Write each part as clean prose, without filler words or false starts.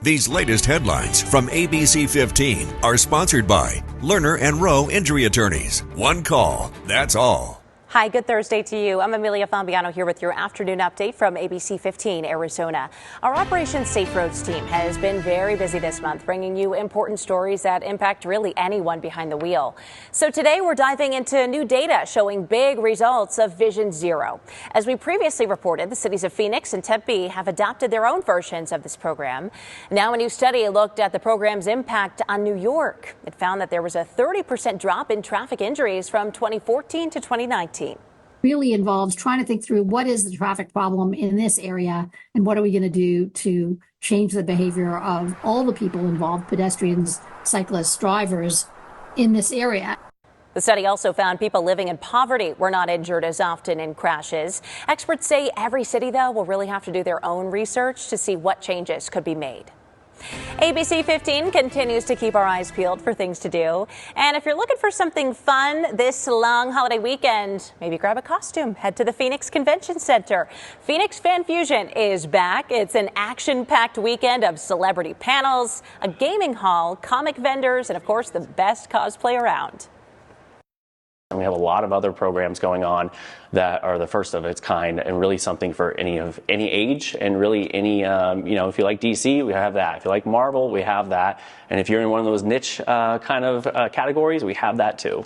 These latest headlines from ABC15 are sponsored by Lerner and Rowe Injury Attorneys. One call, that's all. Hi, good Thursday to you. I'm Amelia Fambiano here with your afternoon update from ABC15 Arizona. Our Operation Safe Roads team has been very busy this month, bringing you important stories that impact really anyone behind the wheel. So today we're diving into new data showing big results of Vision Zero. As we previously reported, the cities of Phoenix and Tempe have adopted their own versions of this program. Now a new study looked at the program's impact on New York. It found that there was a 30% drop in traffic injuries from 2014 to 2019. Really involves trying to think through what is the traffic problem in this area and what are we going to do to change the behavior of all the people involved, pedestrians, cyclists, drivers in this area. The study also found people living in poverty were not injured as often in crashes. Experts say every city, though, will really have to do their own research to see what changes could be made. ABC 15 continues to keep our eyes peeled for things to do. And if you're looking for something fun this long holiday weekend, maybe grab a costume. Head to the Phoenix Convention Center. Phoenix Fan Fusion is back. It's an action-packed weekend of celebrity panels, a gaming hall, comic vendors, and of course the best cosplay around. And we have a lot of other programs going on that are the first of its kind and really something for any age and really any, if you like DC, we have that. If you like Marvel, we have that. And if you're in one of those niche kind of categories, we have that too.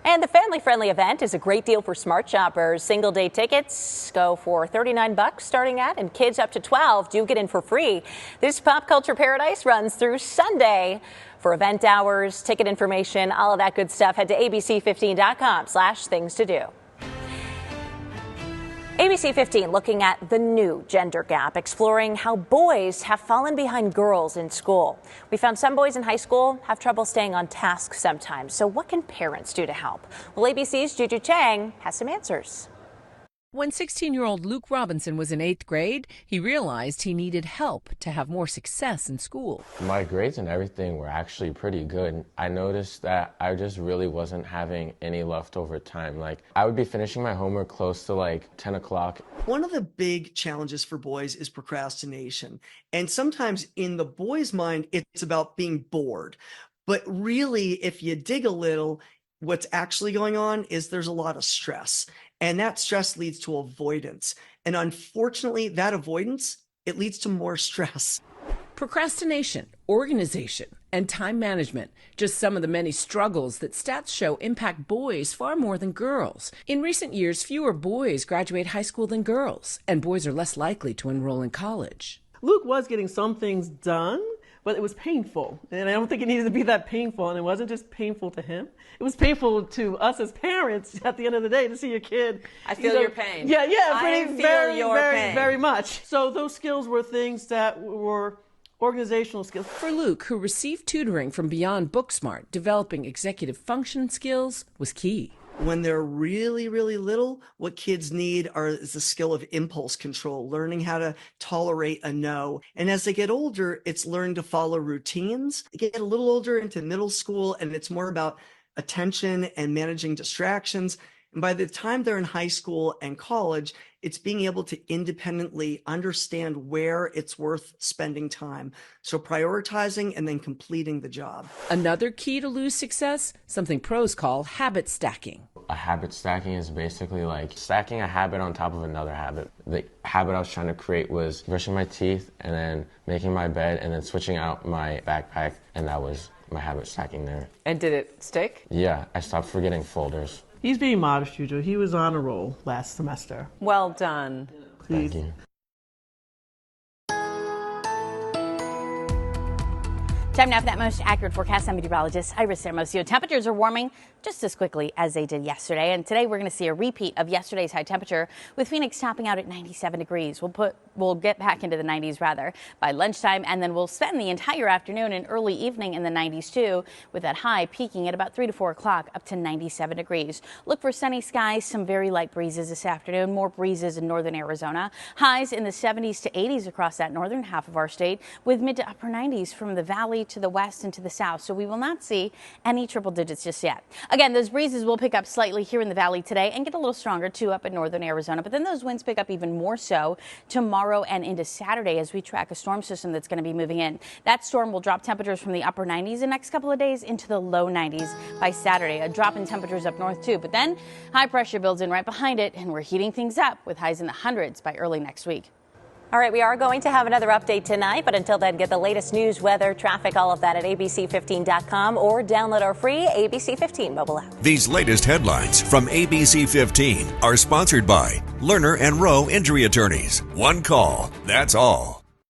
And the family-friendly event is a great deal for smart shoppers. Single-day tickets go for $39 starting at, and kids up to 12 do get in for free. This pop culture paradise runs through Sunday. For event hours, ticket information, all of that good stuff, head to abc15.com/things to do. ABC 15 looking at the new gender gap, exploring how boys have fallen behind girls in school. We found some boys in high school have trouble staying on task sometimes. So what can parents do to help? Well, ABC's Juju Chang has some answers. When 16-year-old Luke Robinson was in 8th grade, he realized he needed help to have more success in school. My grades and everything were actually pretty good. I noticed that I just really wasn't having any leftover time. Like, I would be finishing my homework close to like 10 o'clock. One of the big challenges for boys is procrastination. And sometimes in the boys' mind, it's about being bored. But really, if you dig a little, what's actually going on is there's a lot of stress. And that stress leads to avoidance. And unfortunately, that avoidance, it leads to more stress. Procrastination, organization, and time management, just some of the many struggles that stats show impact boys far more than girls. In recent years, fewer boys graduate high school than girls, and boys are less likely to enroll in college. Luke was getting some things done, but it was painful. And I don't think it needed to be that painful. And it wasn't just painful to him. It was painful to us as parents at the end of the day to see your kid. I feel your pain. Yeah, Very much. So those skills were things that were organizational skills. For Luke, who received tutoring from Beyond Booksmart, developing executive function skills was key. When they're really, really little, what kids need is the skill of impulse control, learning how to tolerate a no. And as they get older, it's learning to follow routines. They get a little older into middle school, and it's more about attention and managing distractions. And by the time they're in high school and college, it's being able to independently understand where it's worth spending time. So prioritizing and then completing the job. Another key to Lou's success, something pros call habit stacking. A habit stacking is basically like stacking a habit on top of another habit. The habit I was trying to create was brushing my teeth and then making my bed and then switching out my backpack, and that was my habit stacking there. And did it stick? Yeah, I stopped forgetting folders. He's being modest, Juju. He was on a roll last semester. Well done. Please. Thank you. Time now for that most accurate forecast. I'm meteorologist Iris Hermosillo. Temperatures are warming just as quickly as they did yesterday. And today we're going to see a repeat of yesterday's high temperature, with Phoenix topping out at 97 degrees. We'll get back into the 90s rather by lunchtime, and then we'll spend the entire afternoon and early evening in the 90s too, with that high peaking at about 3 to 4 o'clock up to 97 degrees. Look for sunny skies, some very light breezes this afternoon, more breezes in northern Arizona. Highs in the 70s to 80s across that northern half of our state, with mid to upper 90s from the valley to the west and to the south. So we will not see any triple digits just yet. Again, Again, those breezes will pick up slightly here in the valley today and get a little stronger too up in northern Arizona. But then those winds pick up even more so tomorrow and into Saturday as we track a storm system that's going to be moving in. That storm will drop temperatures from the upper 90s the next couple of days into the low 90s by Saturday. A drop in temperatures up north too. But then high pressure builds in right behind it, and we're heating things up with highs in the hundreds by early next week. All right, we are going to have another update tonight, but until then, get the latest news, weather, traffic, all of that at abc15.com or download our free ABC 15 mobile app. These latest headlines from ABC 15 are sponsored by Lerner and Rowe Injury Attorneys. One call, that's all.